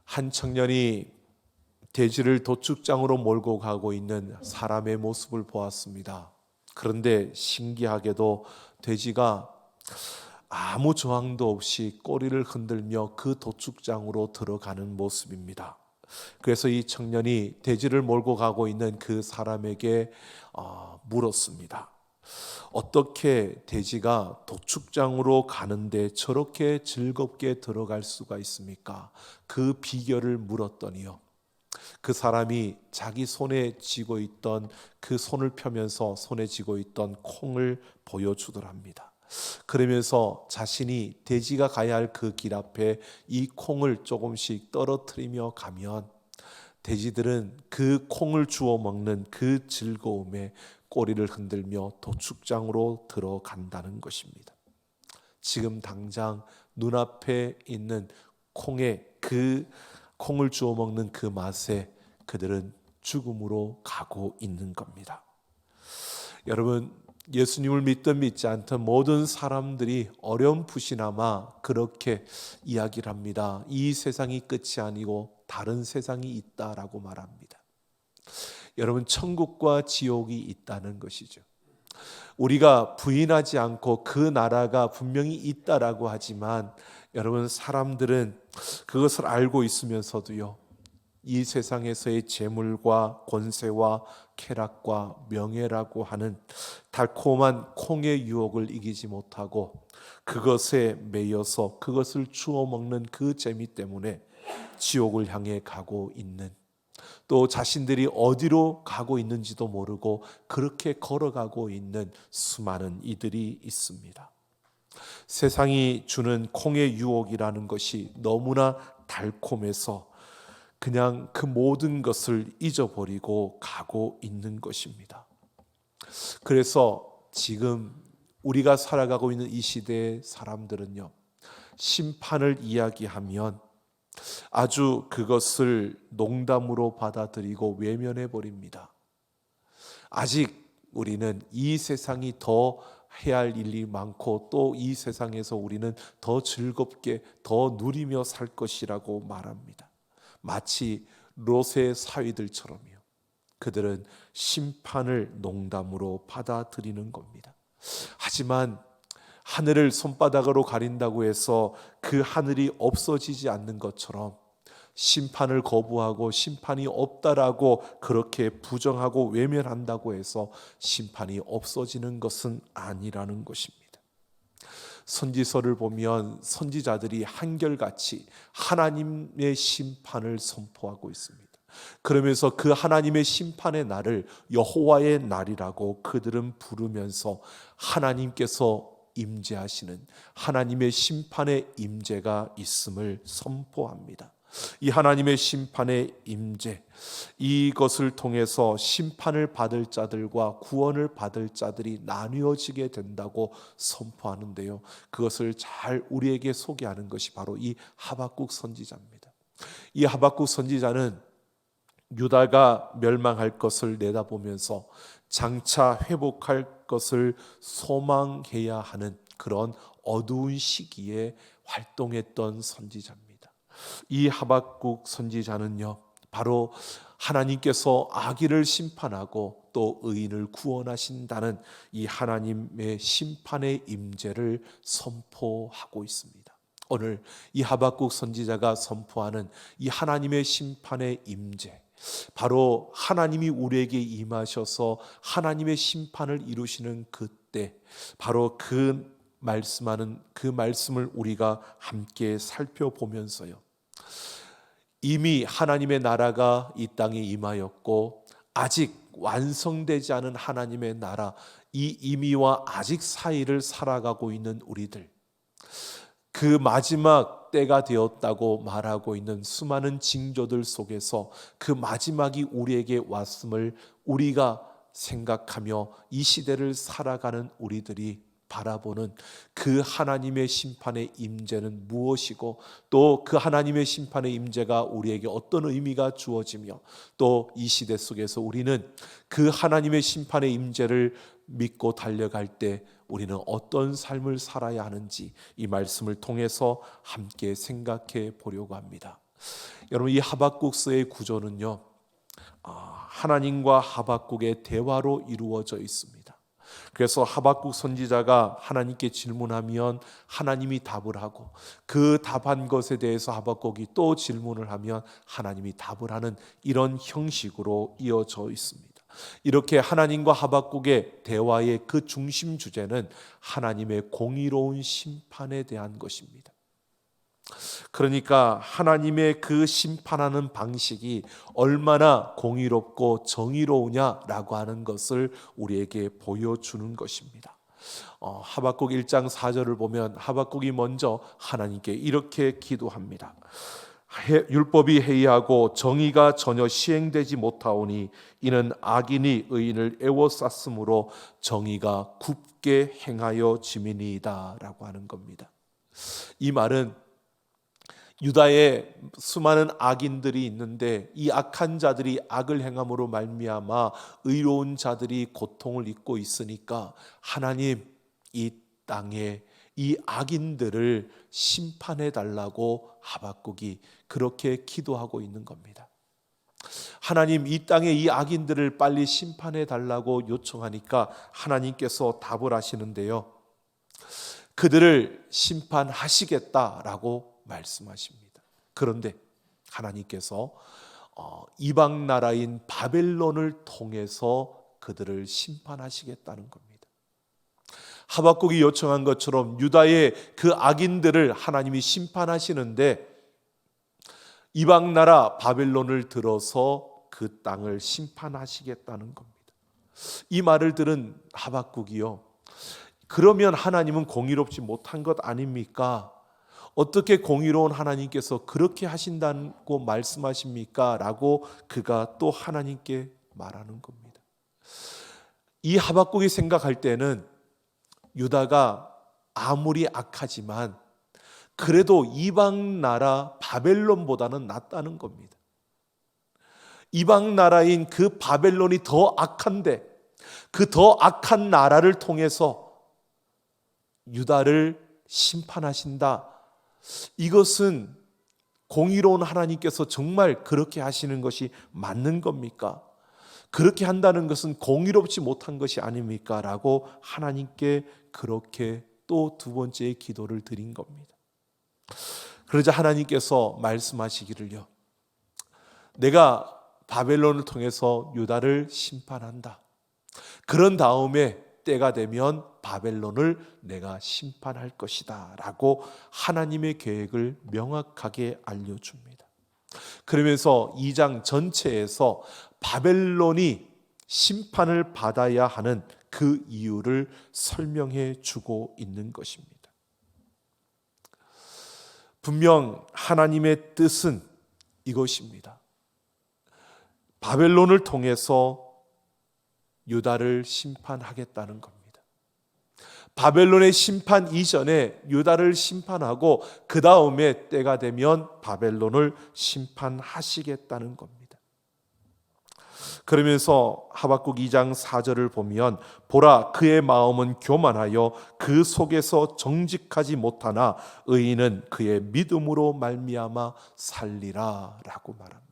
한 청년이 돼지를 도축장으로 몰고 가고 있는 사람의 모습을 보았습니다. 그런데 신기하게도 돼지가 아무 저항도 없이 꼬리를 흔들며 그 도축장으로 들어가는 모습입니다. 그래서 이 청년이 돼지를 몰고 가고 있는 그 사람에게 물었습니다. 어떻게 돼지가 도축장으로 가는데 저렇게 즐겁게 들어갈 수가 있습니까? 그 비결을 물었더니요, 그 사람이 자기 손에 쥐고 있던, 그 손을 펴면서 손에 쥐고 있던 콩을 보여주더랍니다. 그러면서 자신이 돼지가 가야 할 그 길 앞에 이 콩을 조금씩 떨어뜨리며 가면 돼지들은 그 콩을 주워 먹는 그 즐거움에 꼬리를 흔들며 도축장으로 들어간다는 것입니다. 지금 당장 눈앞에 있는 그 콩을 주워 먹는 그 맛에 그들은 죽음으로 가고 있는 겁니다. 여러분, 예수님을 믿든 믿지 않든 모든 사람들이 어렴풋이나마 그렇게 이야기를 합니다. 이 세상이 끝이 아니고 다른 세상이 있다라고 말합니다. 여러분, 천국과 지옥이 있다는 것이죠. 우리가 부인하지 않고 그 나라가 분명히 있다라고 하지만, 여러분, 사람들은 그것을 알고 있으면서도요, 이 세상에서의 재물과 권세와 쾌락과 명예라고 하는 달콤한 콩의 유혹을 이기지 못하고 그것에 매여서 그것을 주워 먹는 그 재미 때문에 지옥을 향해 가고 있는, 또 자신들이 어디로 가고 있는지도 모르고 그렇게 걸어가고 있는 수많은 이들이 있습니다. 세상이 주는 콩의 유혹이라는 것이 너무나 달콤해서 그냥 그 모든 것을 잊어버리고 가고 있는 것입니다. 그래서 지금 우리가 살아가고 있는 이 시대의 사람들은요, 심판을 이야기하면 아주 그것을 농담으로 받아들이고 외면해 버립니다. 아직 우리는 이 세상이 더 해야 할 일이 많고 또 이 세상에서 우리는 더 즐겁게 더 누리며 살 것이라고 말합니다. 마치 롯의 사위들처럼요, 그들은 심판을 농담으로 받아들이는 겁니다. 하지만 하늘을 손바닥으로 가린다고 해서 그 하늘이 없어지지 않는 것처럼 심판을 거부하고 심판이 없다라고 그렇게 부정하고 외면한다고 해서 심판이 없어지는 것은 아니라는 것입니다. 선지서를 보면 선지자들이 한결같이 하나님의 심판을 선포하고 있습니다. 그러면서 그 하나님의 심판의 날을 여호와의 날이라고 그들은 부르면서 하나님께서 임재하시는 하나님의 심판의 임재가 있음을 선포합니다. 이 하나님의 심판의 임재, 이것을 통해서 심판을 받을 자들과 구원을 받을 자들이 나뉘어지게 된다고 선포하는데요, 그것을 잘 우리에게 소개하는 것이 바로 이 하박국 선지자입니다. 이 하박국 선지자는 유다가 멸망할 것을 내다보면서 장차 회복할 것을 소망해야 하는 그런 어두운 시기에 활동했던 선지자입니다. 이 하박국 선지자는요, 바로 하나님께서 악인을 심판하고 또 의인을 구원하신다는 이 하나님의 심판의 임재를 선포하고 있습니다. 오늘 이 하박국 선지자가 선포하는 이 하나님의 심판의 임재, 바로 하나님이 우리에게 임하셔서 하나님의 심판을 이루시는 그때, 바로 그 말씀하는 그 말씀을 우리가 함께 살펴보면서요, 이미 하나님의 나라가 이 땅에 임하였고 아직 완성되지 않은 하나님의 나라, 이 이미와 아직 사이를 살아가고 있는 우리들, 그 마지막 때가 되었다고 말하고 있는 수많은 징조들 속에서 그 마지막이 우리에게 왔음을 우리가 생각하며 이 시대를 살아가는 우리들이 바라보는 그 하나님의 심판의 임재는 무엇이고, 또 그 하나님의 심판의 임재가 우리에게 어떤 의미가 주어지며, 또 이 시대 속에서 우리는 그 하나님의 심판의 임재를 믿고 달려갈 때 우리는 어떤 삶을 살아야 하는지 이 말씀을 통해서 함께 생각해 보려고 합니다. 여러분, 이 하박국서의 구조는요, 하나님과 하박국의 대화로 이루어져 있습니다. 그래서 하박국 선지자가 하나님께 질문하면 하나님이 답을 하고, 그 답한 것에 대해서 하박국이 또 질문을 하면 하나님이 답을 하는 이런 형식으로 이어져 있습니다. 이렇게 하나님과 하박국의 대화의 그 중심 주제는 하나님의 공의로운 심판에 대한 것입니다. 그러니까 하나님의 그 심판하는 방식이 얼마나 공의롭고 정의로우냐라고 하는 것을 우리에게 보여주는 것입니다. 하박국 1장 4절을 보면 하박국이 먼저 하나님께 이렇게 기도합니다. 율법이 해이하고 정의가 전혀 시행되지 못하오니 이는 악인이 의인을 애워쌌으므로 정의가 굽게 행하여 지미니이다 라고 하는 겁니다. 이 말은 유다에 수많은 악인들이 있는데 이 악한 자들이 악을 행함으로 말미암아 의로운 자들이 고통을 입고 있으니까 하나님, 이 땅에 이 악인들을 심판해 달라고 하박국이 그렇게 기도하고 있는 겁니다. 하나님, 이 땅에 이 악인들을 빨리 심판해 달라고 요청하니까 하나님께서 답을 하시는데요, 그들을 심판하시겠다라고 말씀하십니다. 그런데 하나님께서 이방 나라인 바벨론을 통해서 그들을 심판하시겠다는 겁니다. 하박국이 요청한 것처럼 유다의 그 악인들을 하나님이 심판하시는데 이방 나라 바벨론을 들어서 그 땅을 심판하시겠다는 겁니다. 이 말을 들은 하박국이요, 그러면 하나님은 공의롭지 못한 것 아닙니까? 어떻게 공의로운 하나님께서 그렇게 하신다고 말씀하십니까? 라고 그가 또 하나님께 말하는 겁니다. 이 하박국이 생각할 때는 유다가 아무리 악하지만 그래도 이방 나라 바벨론보다는 낫다는 겁니다. 이방 나라인 그 바벨론이 더 악한데 그 더 악한 나라를 통해서 유다를 심판하신다. 이것은 공의로운 하나님께서 정말 그렇게 하시는 것이 맞는 겁니까? 그렇게 한다는 것은 공의롭지 못한 것이 아닙니까? 라고 하나님께 그렇게 또 두 번째의 기도를 드린 겁니다. 그러자 하나님께서 말씀하시기를요, 내가 바벨론을 통해서 유다를 심판한다. 그런 다음에 때가 되면 바벨론을 내가 심판할 것이다 라고 하나님의 계획을 명확하게 알려줍니다. 그러면서 2장 전체에서 바벨론이 심판을 받아야 하는 그 이유를 설명해 주고 있는 것입니다. 분명 하나님의 뜻은 이것입니다. 바벨론을 통해서 유다를 심판하겠다는 겁니다. 바벨론의 심판 이전에 유다를 심판하고 그 다음에 때가 되면 바벨론을 심판하시겠다는 겁니다. 그러면서 하박국 2장 4절을 보면 보라, 그의 마음은 교만하여 그 속에서 정직하지 못하나 의인은 그의 믿음으로 말미암아 살리라 라고 말합니다.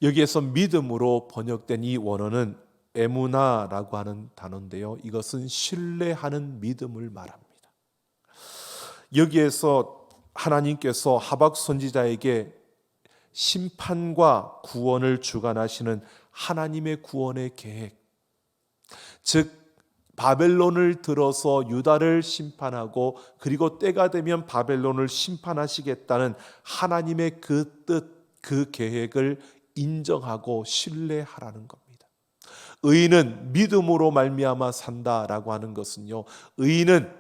여기에서 믿음으로 번역된 이 원어는 에무나라고 하는 단어인데요, 이것은 신뢰하는 믿음을 말합니다. 여기에서 하나님께서 하박국 선지자에게 심판과 구원을 주관하시는 하나님의 구원의 계획, 즉 바벨론을 들어서 유다를 심판하고 그리고 때가 되면 바벨론을 심판하시겠다는 하나님의 그 뜻, 그 계획을 인정하고 신뢰하라는 겁니다. 의인은 믿음으로 말미암아 산다라고 하는 것은요, 의인은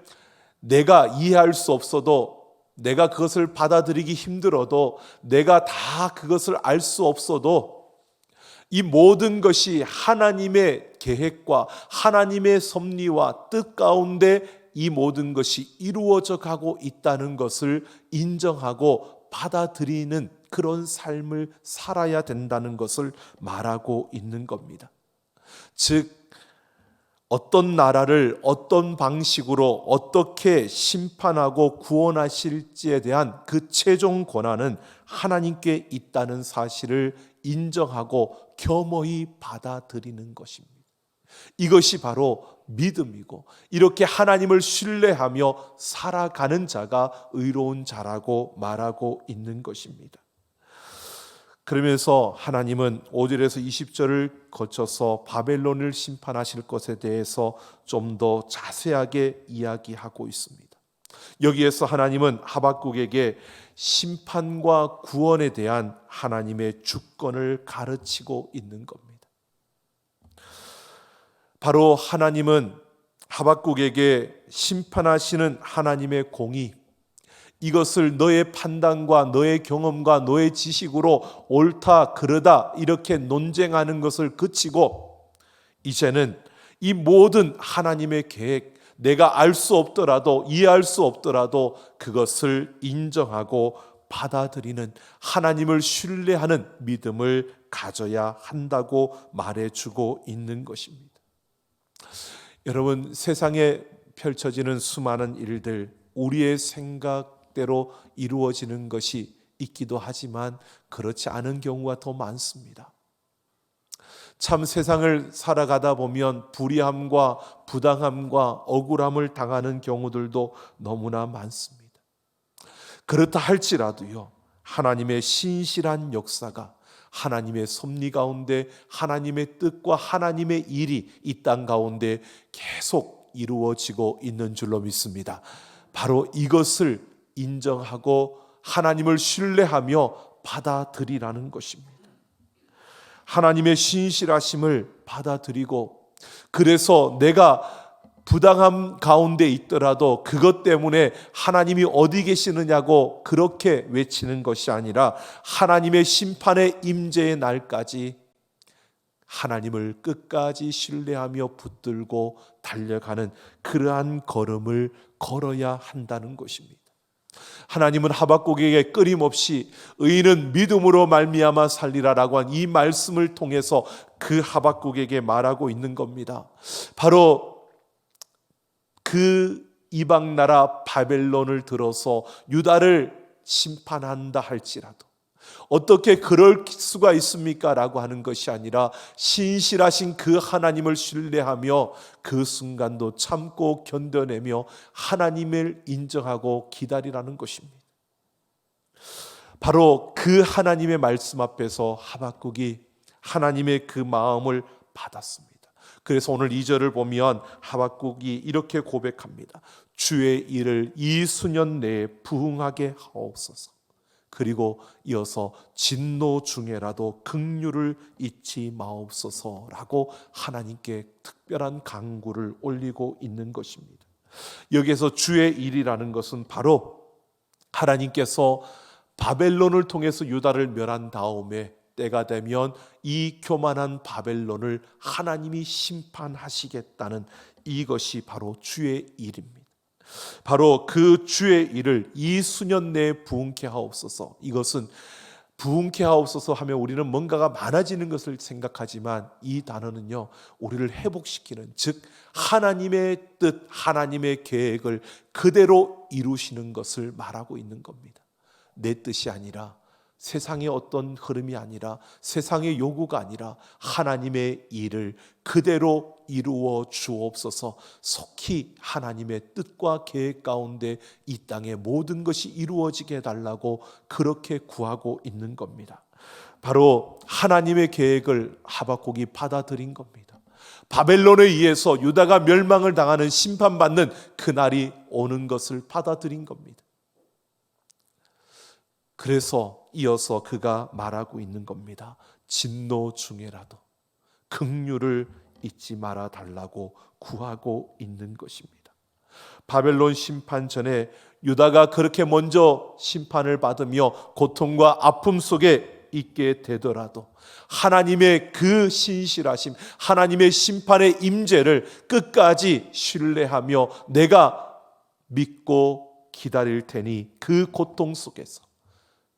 내가 이해할 수 없어도, 내가 그것을 받아들이기 힘들어도, 내가 다 그것을 알 수 없어도 이 모든 것이 하나님의 계획과 하나님의 섭리와 뜻 가운데 이 모든 것이 이루어져 가고 있다는 것을 인정하고 받아들이는 그런 삶을 살아야 된다는 것을 말하고 있는 겁니다. 즉 어떤 나라를 어떤 방식으로 어떻게 심판하고 구원하실지에 대한 그 최종 권한은 하나님께 있다는 사실을 인정하고 겸허히 받아들이는 것입니다. 이것이 바로 믿음이고, 이렇게 하나님을 신뢰하며 살아가는 자가 의로운 자라고 말하고 있는 것입니다. 그러면서 하나님은 5절에서 20절을 거쳐서 바벨론을 심판하실 것에 대해서 좀 더 자세하게 이야기하고 있습니다. 여기에서 하나님은 하박국에게 심판과 구원에 대한 하나님의 주권을 가르치고 있는 겁니다. 바로 하나님은 하박국에게 심판하시는 하나님의 공의, 이것을 너의 판단과 너의 경험과 너의 지식으로 옳다 그르다 이렇게 논쟁하는 것을 그치고, 이제는 이 모든 하나님의 계획, 내가 알 수 없더라도, 이해할 수 없더라도 그것을 인정하고 받아들이는, 하나님을 신뢰하는 믿음을 가져야 한다고 말해주고 있는 것입니다. 여러분, 세상에 펼쳐지는 수많은 일들, 우리의 생각대로 이루어지는 것이 있기도 하지만 그렇지 않은 경우가 더 많습니다. 참 세상을 살아가다 보면 불의함과 부당함과 억울함을 당하는 경우들도 너무나 많습니다. 그렇다 할지라도요, 하나님의 신실한 역사가, 하나님의 섭리 가운데 하나님의 뜻과 하나님의 일이 이 땅 가운데 계속 이루어지고 있는 줄로 믿습니다. 바로 이것을 인정하고 하나님을 신뢰하며 받아들이라는 것입니다. 하나님의 신실하심을 받아들이고, 그래서 내가 부당함 가운데 있더라도 그것 때문에 하나님이 어디 계시느냐고 그렇게 외치는 것이 아니라, 하나님의 심판의 임재의 날까지 하나님을 끝까지 신뢰하며 붙들고 달려가는 그러한 걸음을 걸어야 한다는 것입니다. 하나님은 하박국에게 끊임없이 의인은 믿음으로 말미암아 살리라라고 한 이 말씀을 통해서 그 하박국에게 말하고 있는 겁니다. 바로 그 이방 나라 바벨론을 들어서 유다를 심판한다 할지라도 어떻게 그럴 수가 있습니까? 라고 하는 것이 아니라, 신실하신 그 하나님을 신뢰하며 그 순간도 참고 견뎌내며 하나님을 인정하고 기다리라는 것입니다. 바로 그 하나님의 말씀 앞에서 하박국이 하나님의 그 마음을 받았습니다. 그래서 오늘 2절을 보면 하박국이 이렇게 고백합니다. 주의 일을 이 수년 내에 부응하게 하옵소서. 그리고 이어서 진노 중에라도 긍휼을 잊지 마옵소서라고 하나님께 특별한 간구를 올리고 있는 것입니다. 여기에서 주의 일이라는 것은 바로 하나님께서 바벨론을 통해서 유다를 멸한 다음에 때가 되면 이 교만한 바벨론을 하나님이 심판하시겠다는 이것이 바로 주의 일입니다. 바로 그 주의 일을 이 수년 내에 부응케 하옵소서. 이것은 부응케 하옵소서 하면 우리는 뭔가가 많아지는 것을 생각하지만, 이 단어는요, 우리를 회복시키는, 즉 하나님의 뜻, 하나님의 계획을 그대로 이루시는 것을 말하고 있는 겁니다. 내 뜻이 아니라, 세상의 어떤 흐름이 아니라, 세상의 요구가 아니라 하나님의 일을 그대로 이루어 주옵소서. 속히 하나님의 뜻과 계획 가운데 이 땅의 모든 것이 이루어지게 해달라고 그렇게 구하고 있는 겁니다. 바로 하나님의 계획을 하박국이 받아들인 겁니다. 바벨론에 의해서 유다가 멸망을 당하는, 심판받는 그날이 오는 것을 받아들인 겁니다. 그래서 이어서 그가 말하고 있는 겁니다. 진노 중에라도 긍휼을 잊지 말아 달라고 구하고 있는 것입니다. 바벨론 심판 전에 유다가 그렇게 먼저 심판을 받으며 고통과 아픔 속에 있게 되더라도 하나님의 그 신실하심, 하나님의 심판의 임재를 끝까지 신뢰하며 내가 믿고 기다릴 테니 그 고통 속에서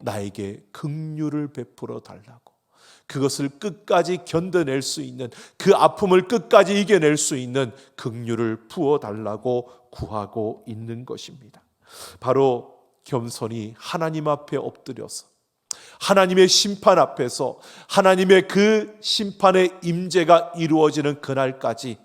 나에게 긍휼을 베풀어 달라고, 그것을 끝까지 견뎌낼 수 있는, 그 아픔을 끝까지 이겨낼 수 있는 긍휼을 부어달라고 구하고 있는 것입니다. 바로 겸손히 하나님 앞에 엎드려서 하나님의 심판 앞에서 하나님의 그 심판의 임재가 이루어지는 그날까지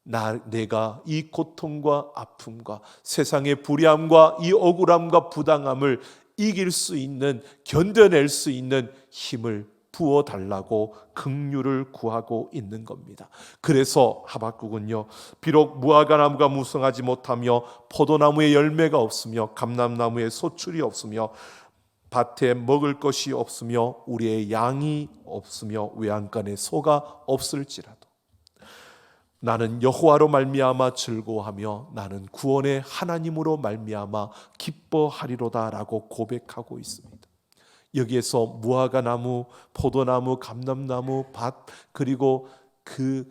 내가 이 고통과 아픔과 세상의 불의함과 이 억울함과 부당함을 이길 수 있는, 견뎌낼 수 있는 힘을 부어달라고 긍휼을 구하고 있는 겁니다. 그래서 하박국은요, 비록 무화과나무가 무성하지 못하며 포도나무에 열매가 없으며 감람나무에 소출이 없으며 밭에 먹을 것이 없으며 우리의 양이 없으며 외양간에 소가 없을지라도 나는 여호와로 말미암아 즐거워하며 나는 구원의 하나님으로 말미암아 기뻐하리로다라고 고백하고 있습니다. 여기에서 무화과나무, 포도나무, 감람나무, 밭, 그리고 그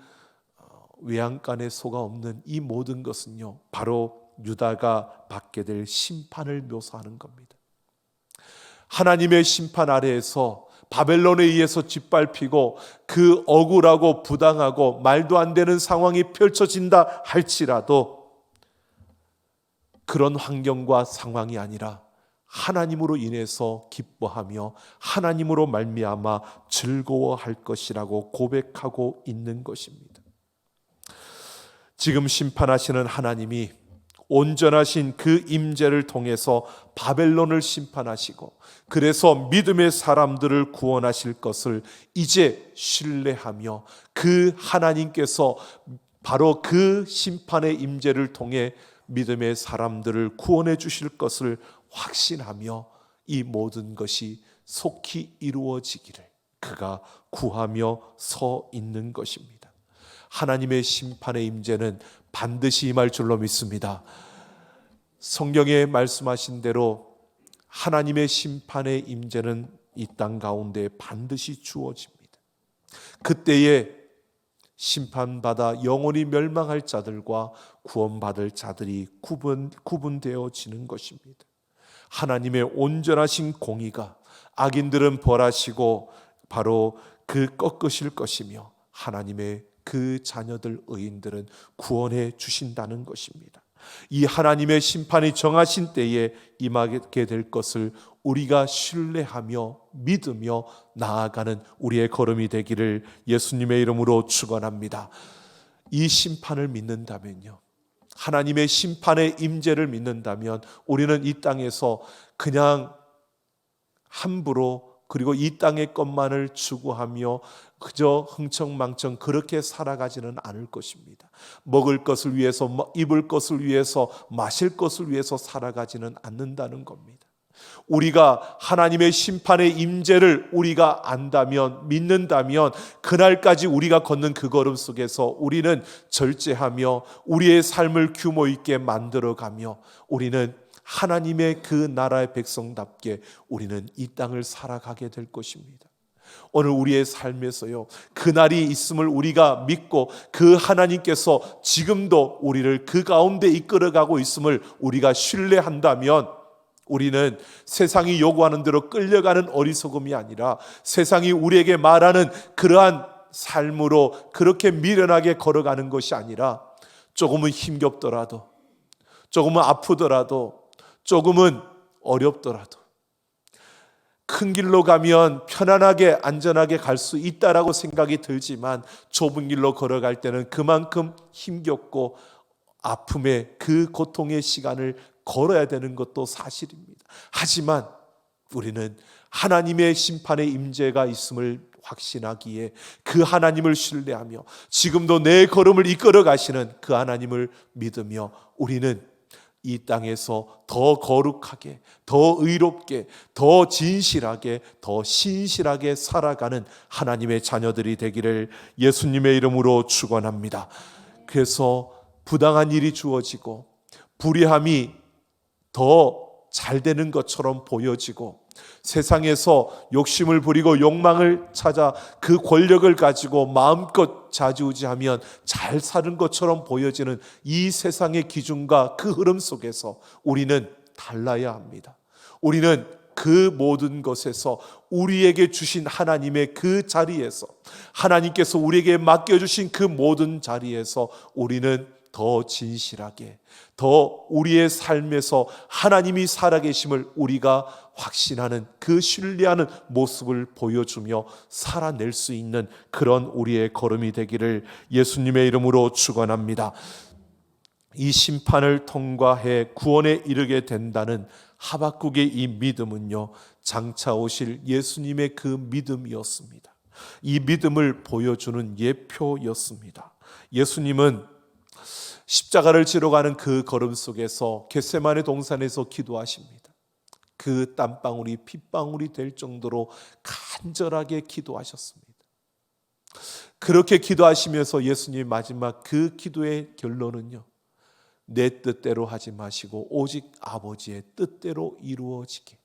외양간에 소가 없는 이 모든 것은요, 바로 유다가 받게 될 심판을 묘사하는 겁니다. 하나님의 심판 아래에서 바벨론에 의해서 짓밟히고 그 억울하고 부당하고 말도 안 되는 상황이 펼쳐진다 할지라도 그런 환경과 상황이 아니라 하나님으로 인해서 기뻐하며 하나님으로 말미암아 즐거워할 것이라고 고백하고 있는 것입니다. 지금 심판하시는 하나님이 온전하신 그 임재를 통해서 바벨론을 심판하시고 그래서 믿음의 사람들을 구원하실 것을 이제 신뢰하며 그 하나님께서 바로 그 심판의 임재를 통해 믿음의 사람들을 구원해 주실 것을 확신하며 이 모든 것이 속히 이루어지기를 그가 구하며 서 있는 것입니다. 하나님의 심판의 임재는 반드시 임할 줄로 믿습니다. 성경에 말씀하신 대로 하나님의 심판의 임재는 이 땅 가운데 반드시 주어집니다. 그때에 심판받아 영원히 멸망할 자들과 구원받을 자들이 구분되어지는 것입니다. 하나님의 온전하신 공의가 악인들은 벌하시고 바로 그 꺾으실 것이며 하나님의 그 자녀들 의인들은 구원해 주신다는 것입니다. 이 하나님의 심판이 정하신 때에 임하게 될 것을 우리가 신뢰하며 믿으며 나아가는 우리의 걸음이 되기를 예수님의 이름으로 축원합니다. 이 심판을 믿는다면요, 하나님의 심판의 임재를 믿는다면 우리는 이 땅에서 그냥 함부로 그리고 이 땅의 것만을 추구하며 그저 흥청망청 그렇게 살아가지는 않을 것입니다. 먹을 것을 위해서, 입을 것을 위해서, 마실 것을 위해서 살아가지는 않는다는 겁니다. 우리가 하나님의 심판의 임재를 우리가 안다면, 믿는다면 그날까지 우리가 걷는 그 걸음 속에서 우리는 절제하며 우리의 삶을 규모 있게 만들어가며 우리는 하나님의 그 나라의 백성답게 우리는 이 땅을 살아가게 될 것입니다. 오늘 우리의 삶에서요, 그날이 있음을 우리가 믿고 그 하나님께서 지금도 우리를 그 가운데 이끌어가고 있음을 우리가 신뢰한다면 우리는 세상이 요구하는 대로 끌려가는 어리석음이 아니라 세상이 우리에게 말하는 그러한 삶으로 그렇게 미련하게 걸어가는 것이 아니라 조금은 힘겹더라도, 조금은 아프더라도, 조금은 어렵더라도 큰 길로 가면 편안하게 안전하게 갈 수 있다라고 생각이 들지만 좁은 길로 걸어갈 때는 그만큼 힘겹고 아픔의 그 고통의 시간을 걸어야 되는 것도 사실입니다. 하지만 우리는 하나님의 심판의 임재가 있음을 확신하기에 그 하나님을 신뢰하며 지금도 내 걸음을 이끌어 가시는 그 하나님을 믿으며 우리는 이 땅에서 더 거룩하게, 더 의롭게, 더 진실하게, 더 신실하게 살아가는 하나님의 자녀들이 되기를 예수님의 이름으로 축원합니다. 그래서 부당한 일이 주어지고 불의함이 더 잘 되는 것처럼 보여지고 세상에서 욕심을 부리고 욕망을 찾아 그 권력을 가지고 마음껏 좌지우지하면 잘 사는 것처럼 보여지는 이 세상의 기준과 그 흐름 속에서 우리는 달라야 합니다. 우리는 그 모든 것에서 우리에게 주신 하나님의 그 자리에서, 하나님께서 우리에게 맡겨주신 그 모든 자리에서 우리는 더 진실하게, 더 우리의 삶에서 하나님이 살아계심을 우리가 확신하는, 그 신뢰하는 모습을 보여주며 살아낼 수 있는 그런 우리의 걸음이 되기를 예수님의 이름으로 축원합니다. 이 심판을 통과해 구원에 이르게 된다는 하박국의 이 믿음은요, 장차 오실 예수님의 그 믿음이었습니다. 이 믿음을 보여주는 예표였습니다. 예수님은 십자가를 지러 가는 그 걸음 속에서 겟세마네 동산에서 기도하십니다. 그 땀방울이 핏방울이 될 정도로 간절하게 기도하셨습니다. 그렇게 기도하시면서 예수님 마지막 그 기도의 결론은요, 내 뜻대로 하지 마시고 오직 아버지의 뜻대로 이루어지게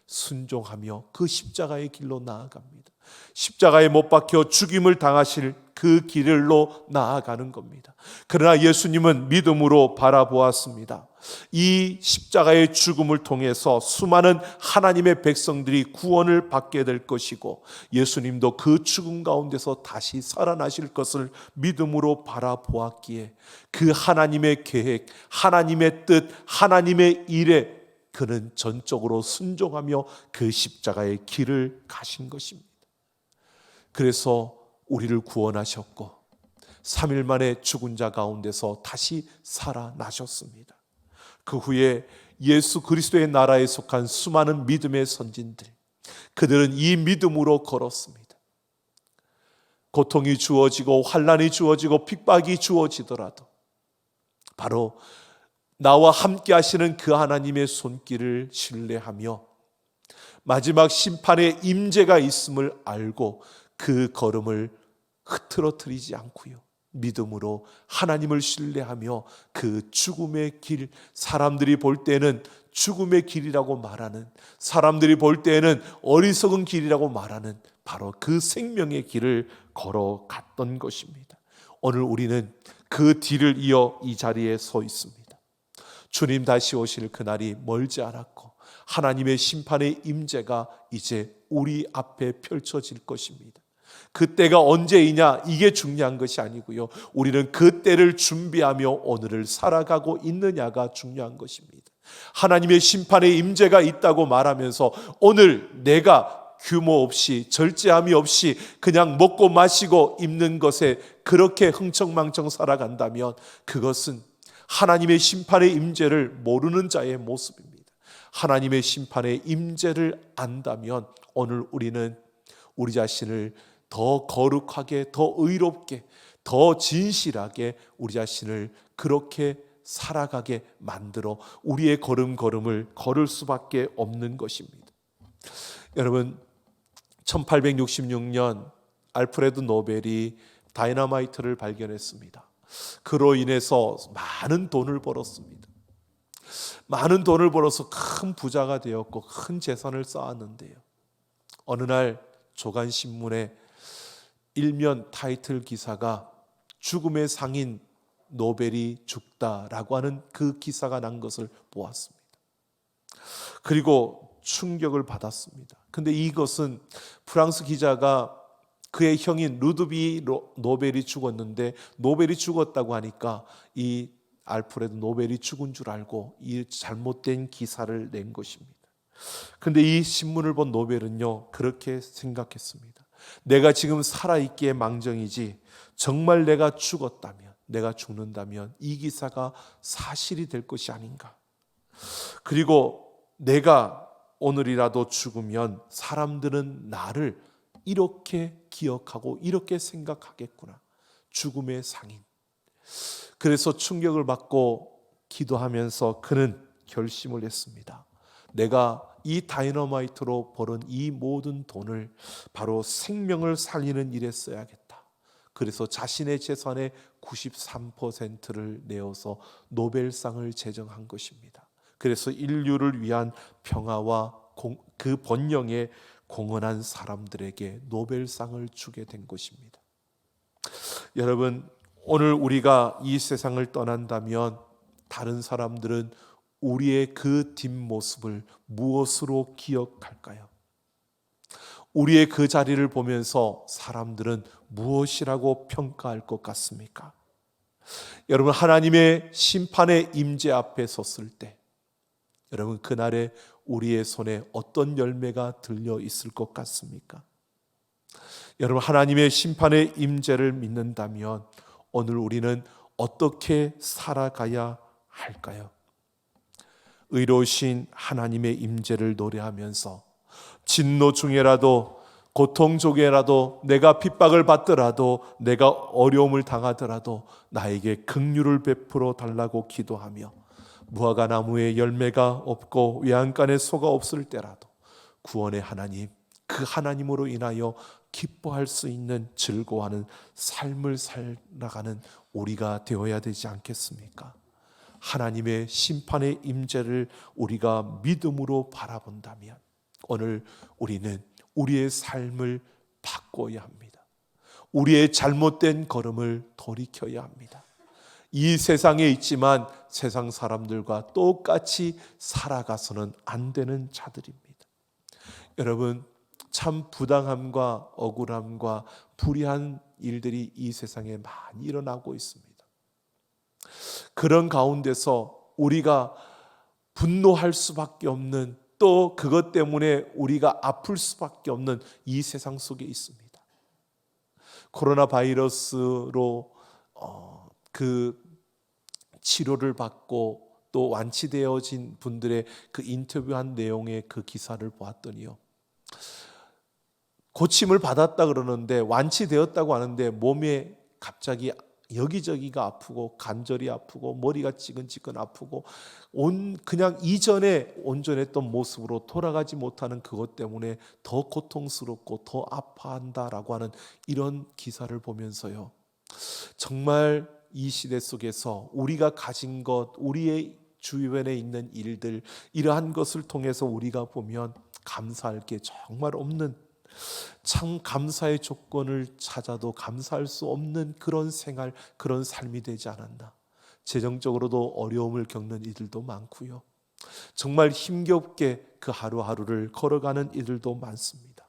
순종하며 그 십자가의 길로 나아갑니다. 십자가에 못 박혀 죽임을 당하실 그 길로 나아가는 겁니다. 그러나 예수님은 믿음으로 바라보았습니다. 이 십자가의 죽음을 통해서 수많은 하나님의 백성들이 구원을 받게 될 것이고, 예수님도 그 죽음 가운데서 다시 살아나실 것을 믿음으로 바라보았기에 그 하나님의 계획, 하나님의 뜻, 하나님의 일에 그는 전적으로 순종하며 그 십자가의 길을 가신 것입니다. 그래서 우리를 구원하셨고 3일 만에 죽은 자 가운데서 다시 살아나셨습니다. 그 후에 예수 그리스도의 나라에 속한 수많은 믿음의 선진들, 그들은 이 믿음으로 걸었습니다. 고통이 주어지고 환난이 주어지고 핍박이 주어지더라도 바로 나와 함께 하시는 그 하나님의 손길을 신뢰하며 마지막 심판의 임재가 있음을 알고 그 걸음을 흐트러뜨리지 않고요, 믿음으로 하나님을 신뢰하며 그 죽음의 길, 사람들이 볼 때는 죽음의 길이라고 말하는, 사람들이 볼 때는 어리석은 길이라고 말하는 바로 그 생명의 길을 걸어갔던 것입니다. 오늘 우리는 그 뒤를 이어 이 자리에 서 있습니다. 주님 다시 오실 그날이 멀지 않았고 하나님의 심판의 임재가 이제 우리 앞에 펼쳐질 것입니다. 그때가 언제이냐, 이게 중요한 것이 아니고요, 우리는 그때를 준비하며 오늘을 살아가고 있느냐가 중요한 것입니다. 하나님의 심판의 임재가 있다고 말하면서 오늘 내가 규모 없이, 절제함이 없이 그냥 먹고 마시고 입는 것에 그렇게 흥청망청 살아간다면 그것은 하나님의 심판의 임재를 모르는 자의 모습입니다. 하나님의 심판의 임재를 안다면 오늘 우리는 우리 자신을 더 거룩하게, 더 의롭게, 더 진실하게 우리 자신을 그렇게 살아가게 만들어 우리의 걸음걸음을 걸을 수밖에 없는 것입니다. 여러분, 1866년 알프레드 노벨이 다이너마이트를 발견했습니다. 그로 인해서 많은 돈을 벌었습니다. 많은 돈을 벌어서 큰 부자가 되었고 큰 재산을 쌓았는데요, 어느 날 조간신문에 일면 타이틀 기사가 죽음의 상인 노벨이 죽다라고 하는 그 기사가 난 것을 보았습니다. 그리고 충격을 받았습니다. 근데 이것은 프랑스 기자가 그의 형인 루드비 노벨이 죽었는데 노벨이 죽었다고 하니까 이 알프레드 노벨이 죽은 줄 알고 이 잘못된 기사를 낸 것입니다. 근데 이 신문을 본 노벨은요, 그렇게 생각했습니다. 내가 지금 살아있기에 망정이지 정말 내가 죽었다면, 내가 죽는다면 이 기사가 사실이 될 것이 아닌가. 그리고 내가 오늘이라도 죽으면 사람들은 나를 이렇게 기억하고 이렇게 생각하겠구나. 죽음의 상인. 그래서 충격을 받고 기도하면서 그는 결심을 했습니다. 내가 이 다이너마이트로 벌은 이 모든 돈을 바로 생명을 살리는 일에 써야겠다. 그래서 자신의 재산의 93%를 내어서 노벨상을 제정한 것입니다. 그래서 인류를 위한 평화와 그 번영에 공헌한 사람들에게 노벨상을 주게 된 것입니다. 여러분, 오늘 우리가 이 세상을 떠난다면 다른 사람들은 우리의 그 뒷모습을 무엇으로 기억할까요? 우리의 그 자리를 보면서 사람들은 무엇이라고 평가할 것 같습니까? 여러분, 하나님의 심판의 임재 앞에 섰을 때 여러분, 그날에 우리의 손에 어떤 열매가 들려 있을 것 같습니까? 여러분, 하나님의 심판의 임재를 믿는다면 오늘 우리는 어떻게 살아가야 할까요? 의로우신 하나님의 임재를 노래하면서 진노 중에라도 고통 중에라도 내가 핍박을 받더라도 내가 어려움을 당하더라도 나에게 긍휼을 베풀어 달라고 기도하며 무화과 나무에 열매가 없고 외양간에 소가 없을 때라도 구원의 하나님, 그 하나님으로 인하여 기뻐할 수 있는 즐거워하는 삶을 살아가는 우리가 되어야 되지 않겠습니까? 하나님의 심판의 임재를 우리가 믿음으로 바라본다면 오늘 우리는 우리의 삶을 바꿔야 합니다. 우리의 잘못된 걸음을 돌이켜야 합니다. 이 세상에 있지만 세상 사람들과 똑같이 살아가서는 안 되는 자들입니다. 여러분, 참 부당함과 억울함과 불의한 일들이 이 세상에 많이 일어나고 있습니다. 그런 가운데서 우리가 분노할 수밖에 없는, 또 그것 때문에 우리가 아플 수밖에 없는 이 세상 속에 있습니다. 코로나 바이러스로 그 치료를 받고 또 완치되어진 분들의 그 인터뷰한 내용의 그 기사를 보았더니요, 고침을 받았다 그러는데 완치되었다고 하는데 몸에 갑자기 여기저기가 아프고 관절이 아프고 머리가 찌근찌근 아프고 그냥 이전에 온전했던 모습으로 돌아가지 못하는 그것 때문에 더 고통스럽고 더 아파한다라고 하는 이런 기사를 보면서요, 정말 이 시대 속에서 우리가 가진 것, 우리의 주변에 있는 일들, 이러한 것을 통해서 우리가 보면 감사할 게 정말 없는, 참 감사의 조건을 찾아도 감사할 수 없는 그런 생활, 그런 삶이 되지 않았나. 재정적으로도 어려움을 겪는 이들도 많고요, 정말 힘겹게 그 하루하루를 걸어가는 이들도 많습니다.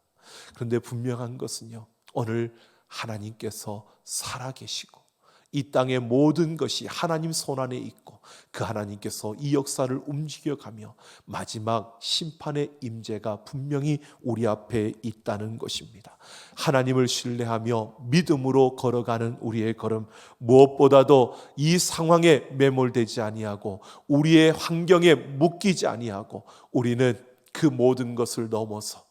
그런데 분명한 것은요, 오늘 하나님께서 살아계시고 이 땅의 모든 것이 하나님 손안에 있고 그 하나님께서 이 역사를 움직여가며 마지막 심판의 임재가 분명히 우리 앞에 있다는 것입니다. 하나님을 신뢰하며 믿음으로 걸어가는 우리의 걸음, 무엇보다도 이 상황에 매몰되지 아니하고 우리의 환경에 묶이지 아니하고 우리는 그 모든 것을 넘어서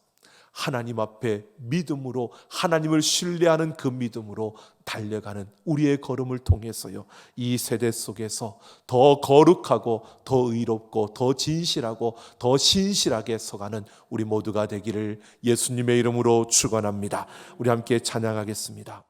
하나님 앞에 믿음으로, 하나님을 신뢰하는 그 믿음으로 달려가는 우리의 걸음을 통해서요, 이 세대 속에서 더 거룩하고 더 의롭고 더 진실하고 더 신실하게 서가는 우리 모두가 되기를 예수님의 이름으로 축원합니다. 우리 함께 찬양하겠습니다.